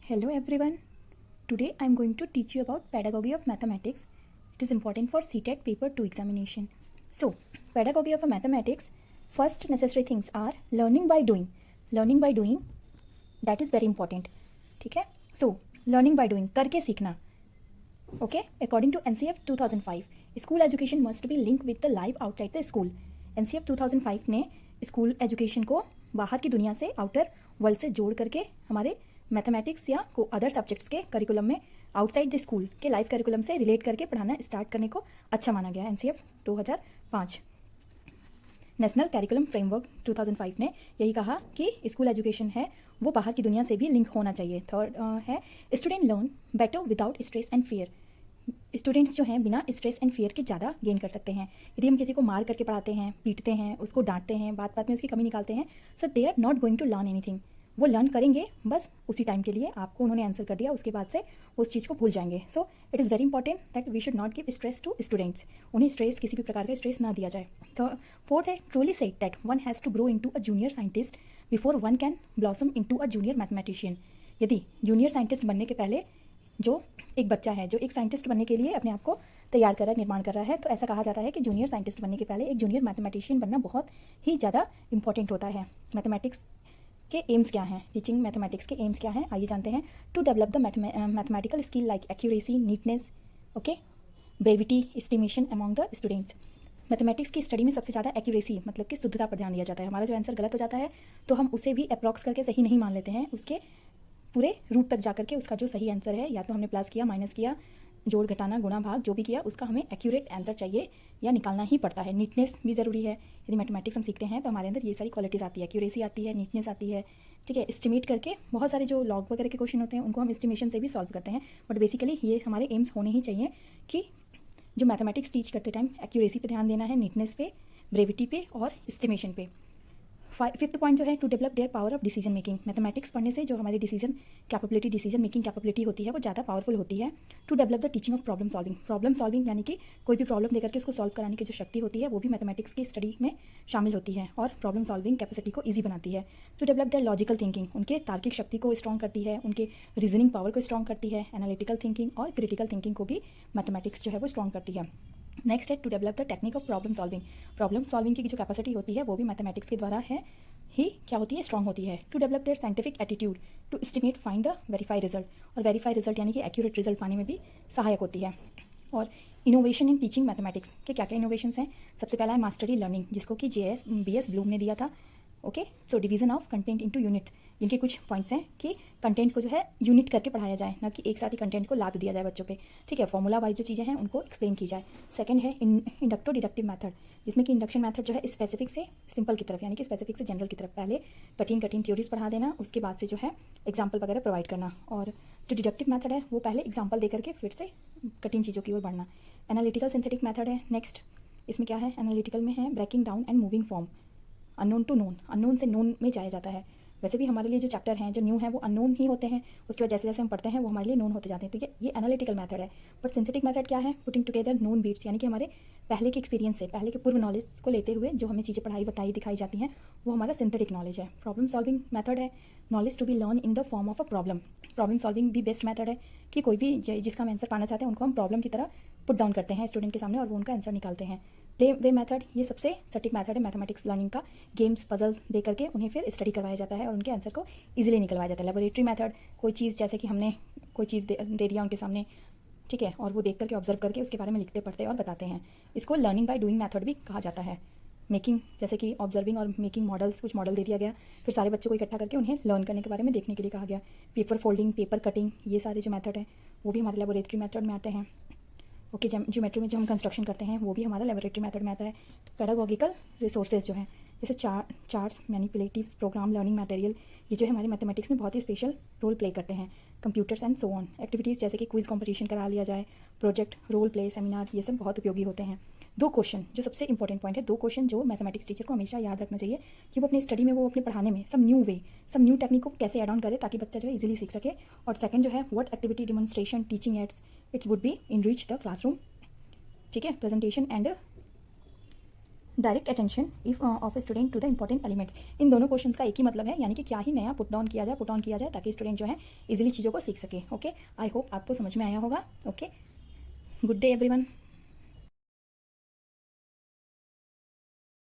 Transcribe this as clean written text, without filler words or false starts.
Hello everyone. Today I am going to teach you about pedagogy of mathematics. It is important for CTET paper 2 examination. So, pedagogy of mathematics, first necessary things are learning by doing. Learning by doing, that is very important. ठीक है? So, learning by doing, करके सीखना. Okay? According to NCF 2005, school education must be linked with the life outside the school. NCF 2005 ने school education को बाहर की दुनिया से, आउटर वर्ल्ड से जोड़ करके हमारे मैथमेटिक्स या को अदर सब्जेक्ट्स के करिकुलम में आउटसाइड द स्कूल के लाइफ करिकुलम से रिलेट करके पढ़ाना स्टार्ट करने को अच्छा माना गया. एनसीएफ 2005 नेशनल करिकुलम फ्रेमवर्क 2005 ने यही कहा कि स्कूल एजुकेशन है वो बाहर की दुनिया से भी लिंक होना चाहिए. थर्ड है student learn better without stress and fear. Students जो हैं बिना स्ट्रेस एंड फियर के ज़्यादा गेन कर सकते हैं. यदि हम किसी को मार करके पढ़ाते हैं, पीटते हैं, उसको डांटते हैं, बात बात में उसकी कमी निकालते हैं, so they are not going to learn anything. वो लर्न करेंगे बस उसी टाइम के लिए, आपको उन्होंने आंसर कर दिया, उसके बाद से उस चीज़ को भूल जाएंगे. So it is very important that we should not give stress to students. उन्हें स्ट्रेस, किसी भी प्रकार का स्ट्रेस ना दिया जाए. तो फोर्थ है truly said that one has to grow into a junior scientist before one can blossom into a junior mathematician. यदि जूनियर साइंटिस्ट बनने के पहले जो एक बच्चा है जो एक साइंटिस्ट बनने के लिए अपने आप को तैयार कर रहा है, निर्माण कर रहा है, तो ऐसा कहा जाता है कि जूनियर साइंटिस्ट बनने के पहले एक जूनियर मैथमेटिशियन बनना बहुत ही ज़्यादा इंपॉर्टेंट होता है. मैथमेटिक्स के एम्स क्या हैं, टीचिंग मैथमेटिक्स के एम्स क्या हैं, आइए जानते हैं. To develop the mathematical skill like accuracy, neatness, okay, brevity, estimation among the students. Mathematics की स्टडी में सबसे ज़्यादा एक्यूरेसी मतलब कि शुद्धता पर ध्यान दिया जाता है. हमारा जो आंसर गलत हो जाता है तो हम उसे भी अप्रॉक्स करके सही नहीं मान लेते हैं. उसके पूरे रूट तक जा करके उसका जो सही आंसर है, या तो हमने प्लस किया, माइनस किया, जोड़, घटाना, गुणा, भाग जो भी किया, उसका हमें एक्यूरेट आंसर चाहिए या निकालना ही पड़ता है. नीटनेस भी ज़रूरी है. यदि मैथमेटिक्स हम सीखते हैं तो हमारे अंदर ये सारी क्वालिटीज़ आती है. एक्यूरेसी आती है, नीटनेस आती है, ठीक है. एस्टिमेट करके बहुत सारे जो लॉग वगैरह के क्वेश्चन होते हैं उनको हम एस्टिमेशन से भी सॉल्व करते हैं. बट बेसिकली ये हमारे एम्स होने ही चाहिए कि जो मैथमेटिक्स टीच करते टाइम एक्यूरेसी पे ध्यान देना है, नीटनेस पे, ब्रेविटी पे और एस्टिमेशन पे. फिफ्थ पॉइंट जो है to develop their power of decision making. Mathematics पढ़ने से जो हमारी डिसीजन मेकिंग कैपेबिलिटी होती है वो ज़्यादा पावरफुल होती है. To develop the teaching of problem solving. Problem solving यानी कि कोई भी प्रॉब्लम देकर के उसको सॉल्व कराने की जो शक्ति होती है वो भी मैथमेटिक्स की स्टडी में शामिल होती है और प्रॉब्लम सॉल्विंग कैपेसिटी को ईजी बनाती है. To develop their logical thinking. उनके तार्किक शक्ति को स्ट्रॉन्ग करती है, उनके रीजनिंग पावर को स्ट्रॉन्ग करती है. एनालिटिकल थिंकिंग और क्रिटिकल थिंकिंग को भी मैथमेटिक्स जो है वो स्ट्रॉन्ग करती है. नेक्स्ट है to develop the technique of problem solving. Problem solving की जो कैपेसिटी होती है वो भी मैथमेटिक्स के द्वारा है ही क्या होती है, स्ट्रॉन्ग होती है. To develop their scientific attitude to estimate find the verify result. और वेरीफाई रिजल्ट यानी कि एक्यूरेट रिजल्ट पाने में भी सहायक होती है. और इनोवेशन इन टीचिंग मैथमेटिक्स के क्या क्या इनोवेशंस हैं. सबसे पहला है मास्टरी लर्निंग, जिसको कि BS ब्लूम ने दिया था. Okay, so division of content into unit. इनके कुछ पॉइंट्स हैं कि कंटेंट को जो है यूनिट करके पढ़ाया जाए, ना कि एक साथ ही कंटेंट को लाद दिया जाए बच्चों पे, ठीक है. फॉर्मूला वाइज जो चीज़ें हैं उनको एक्सप्लेन की जाए. सेकंड है इंडक्टो डिडक्टिव मेथड, जिसमें कि इंडक्शन मेथड जो है स्पेसिफिक से सिंपल की तरफ यानी कि स्पेसिफिक से जनरल की तरफ पहले कठिन थ्योरीज पढ़ा देना, उसके बाद से जो है एग्जाम्पल वगैरह प्रोवाइड करना. और जो डिडक्टिव मेथड है वो पहले एग्जाम्पल दे करके फिर से कठिन चीज़ों की ओर बढ़ना. एनालिटिकल सिंथेटिक मेथड है नेक्स्ट. इसमें क्या है, एनालिटिकल में है breaking down and moving form, unknown to known. Unknown से नोन में जाया जाता है. वैसे भी हमारे लिए जो चैप्टर हैं जो न्यू हैं वो अननोन ही होते हैं, उसके बाद जैसे जैसे हम पढ़ते हैं वो हमारे लिए नोन होते जाते हैं. तो ये एनालिटिकल मेथड है. बट सिंथेटिक मेथड क्या है, पुटिंग टुगेदर नोन बीट्स, यानी कि हमारे पहले के एक्सपीरियंस से, पहले के पूर्व नॉलेज को लेते हुए जो हमें चीज़ें पढ़ाई बताई दिखाई जाती हैं वो हमारा सिंथेटिक नॉलेज है. प्रॉब्लम सॉल्विंग मेथड है knowledge to be learn in the form of a problem. Problem solving भी बेस्ट मेथड है कि कोई भी जिसका हम आंसर पाना चाहते हैं उनको हम प्रॉब्लम की तरह पुट डाउन करते हैं स्टूडेंट के सामने और वो उनका आंसर निकालते हैं. प्ले वे मेथड ये सबसे सटीक मेथड है मैथमेटिक्स लर्निंग का. गेम्स, पजल्स दे करके उन्हें फिर स्टडी करवाया जाता है और उनके आंसर को इजीली निकलवाया जाता है. लेबोरेटरी मेथड, कोई चीज़ जैसे कि हमने कोई चीज़ दे दिया उनके सामने, ठीक है, और वो देख करके ऑब्जर्व करके उसके बारे में लिखते पढ़ते और बताते हैं. इसको लर्निंग बाय डूइंग मेथड भी कहा जाता है. मेकिंग, जैसे कि ऑब्जर्विंग और मेकिंग मॉडल्स, कुछ मॉडल दे दिया गया, फिर सारे बच्चों को इकट्ठा करके उन्हें लर्न करने के बारे में देखने के लिए कहा गया. पेपर फोल्डिंग, पेपर कटिंग, ये सारे जो मेथड हैं वो भी हमारे लेबोरेटरी मेथड में आते हैं. ओके, ज्योमेट्री में जो हम कंस्ट्रक्शन करते हैं वो भी हमारा लेबोरेटरी मेथड में आता है. पेडागोगिकल रिसोर्सेज जो हैं जैसे चार्ट्स, मैनिपुलेटिव्स, प्रोग्राम, लर्निंग मटेरियल, ये जो है हमारे मैथमेटिक्स में बहुत ही स्पेशल रोल प्ले करते हैं. Computers and so on. Activities जैसे कि क्विज कंपटीशन करा लिया जाए, प्रोजेक्ट, रोल प्ले, सेमिनार, ये सब बहुत उपयोगी होते हैं. 2 क्वेश्चन जो सबसे इंपॉर्टेंट पॉइंट है, 2 क्वेश्चन जो मैथमेटिक्स टीचर को हमेशा याद रखना चाहिए कि वो अपनी स्टडी में, वो अपने पढ़ाने में सब न्यू टेक्निक को कैसे ऐड ऑन करे ताकि बच्चा जो है इजीली सीख सके. और सेकंड जो है what activity demonstration teaching aids it's would be in reach the classroom, ठीक है. Presentation and direct attention if of student to the important elements. इन दोनों क्वेश्चंस का एक ही मतलब है, यानी कि क्या ही नया पुट डाउन किया जाए ताकि स्टूडेंट जो है इजीली चीज़ों को सीख सके। ओके, आई होप आपको समझ में आया होगा। Okay, good day everyone.